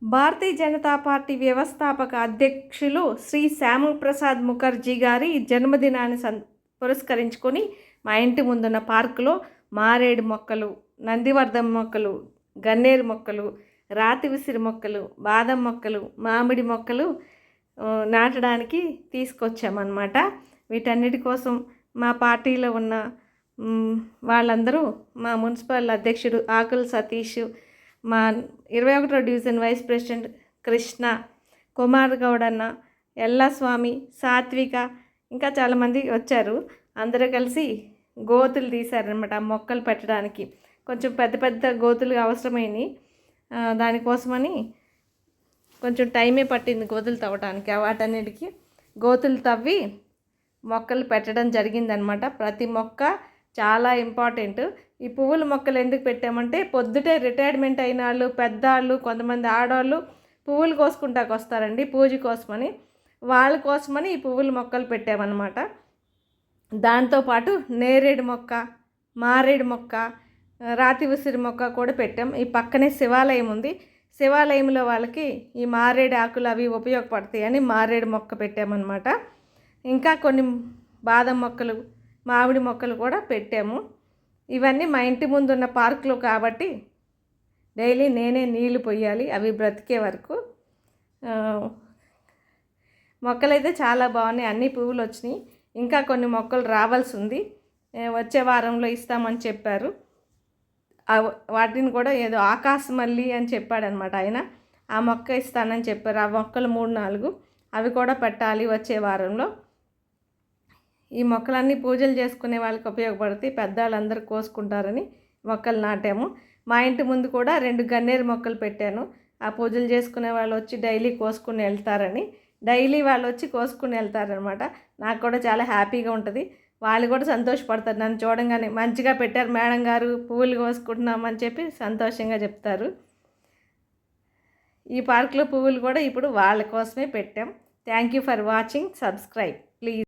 Bharatiya Janata party వ్యవస్థాపక అధ్యక్షులు శ్రీ శ్యామప్రసాద్ ముఖర్జీ గారి జన్మదినాన్ని పురస్కరించుకొని మా ఇంటి ముందున్న పార్కులో మారేడు మొక్కలు, నందివర్ధం మొక్కలు, గన్నేరు మొక్కలు, రాతి ఉసిరి మొక్కలు, బాదం మొక్కలు, మామిడి మొక్కలు నాటడానికి తీసుకొచ్చామన్నమాట. వీటన్నిటి కోసం మా పార్టీలో ఉన్న వాళ్ళందరూ, మా మున్సిపల్ అధ్యక్షుడు ఆకుల సతీష్, మా 21వ division vice president Krishna, Kumar Goudanna, Ellaswamy, Satvika, ఇంకా చాలామంది వచ్చారు. అందరూ కలిసి గోతులు తీశారనమాట మొక్కలు పెట్టడానికి. కొంచెం పెద్ద పెద్ద గోతులు అవసరమైనవి. దానికోసమని కొంచెం టైమే పట్టింది గోతులు తవ్వడానికి. వాటన్నిటికీ గోతులు తవ్వి మొక్కలు పెట్టడం జరిగిందనమాట. ప్రతి మొక్క చాలా ఇంపార్టెంట్. ఈ పువ్వుల మొక్కలు ఎందుకు పెట్టామంటే, పొద్దుటే రిటైర్మెంట్ అయిన వాళ్ళు, పెద్దవాళ్ళు, కొంతమంది ఆడవాళ్ళు పువ్వులు కోసుకుంటాకు వస్తారండి పూజ కోసమని. వాళ్ళ కోసమని ఈ పువ్వుల మొక్కలు పెట్టామన్నమాట. దాంతోపాటు నేరేడు మొక్క, మారేడు మొక్క, రాతి ఉసిరి మొక్క కూడా పెట్టాం. ఈ పక్కనే శివాలయం ఉంది. శివాలయంలో వాళ్ళకి ఈ మారేడు ఆకులు అవి ఉపయోగపడతాయని మారేడు మొక్క పెట్టామన్నమాట. ఇంకా కొన్ని బాదం మొక్కలు, మామిడి మొక్కలు కూడా పెట్టాము. ఇవన్నీ మా ఇంటి ముందున్న పార్కులో కాబట్టి డైలీ నేనే నీళ్లు పొయ్యాలి అవి బ్రతికే వరకు. మొక్కలైతే చాలా బాగున్నాయి, అన్ని పువ్వులు వచ్చినాయి. ఇంకా కొన్ని మొక్కలు రావాల్సి ఉంది, వచ్చే వారంలో ఇస్తామని చెప్పారు. వాటిని కూడా ఏదో ఆకాశమల్లి అని చెప్పాడనమాట ఆయన. ఆ మొక్క ఇస్తానని చెప్పారు. ఆ మొక్కలు 3-4 అవి కూడా పెట్టాలి వచ్చే వారంలో. ఈ మొక్కలన్నీ పూజలు చేసుకునే వాళ్ళకి ఉపయోగపడతాయి, పెద్దవాళ్ళందరూ కోసుకుంటారని మొక్కలు నాటాము. మా ఇంటి ముందు కూడా 2 గన్నేరు మొక్కలు పెట్టాను. ఆ పూజలు చేసుకునే వాళ్ళు వచ్చి డైలీ కోసుకుని వెళ్తారని. డైలీ వాళ్ళు వచ్చి కోసుకుని వెళ్తారనమాట. నాకు కూడా చాలా హ్యాపీగా ఉంటుంది. వాళ్ళు కూడా సంతోషపడతారు నన్ను చూడంగానే. మంచిగా పెట్టారు మేడం గారు, పువ్వులు కోసుకుంటున్నామని చెప్పి సంతోషంగా చెప్తారు. ఈ పార్కులో పువ్వులు కూడా ఇప్పుడు వాళ్ళ కోసమే పెట్టాం. Thank you for watching. Subscribe please.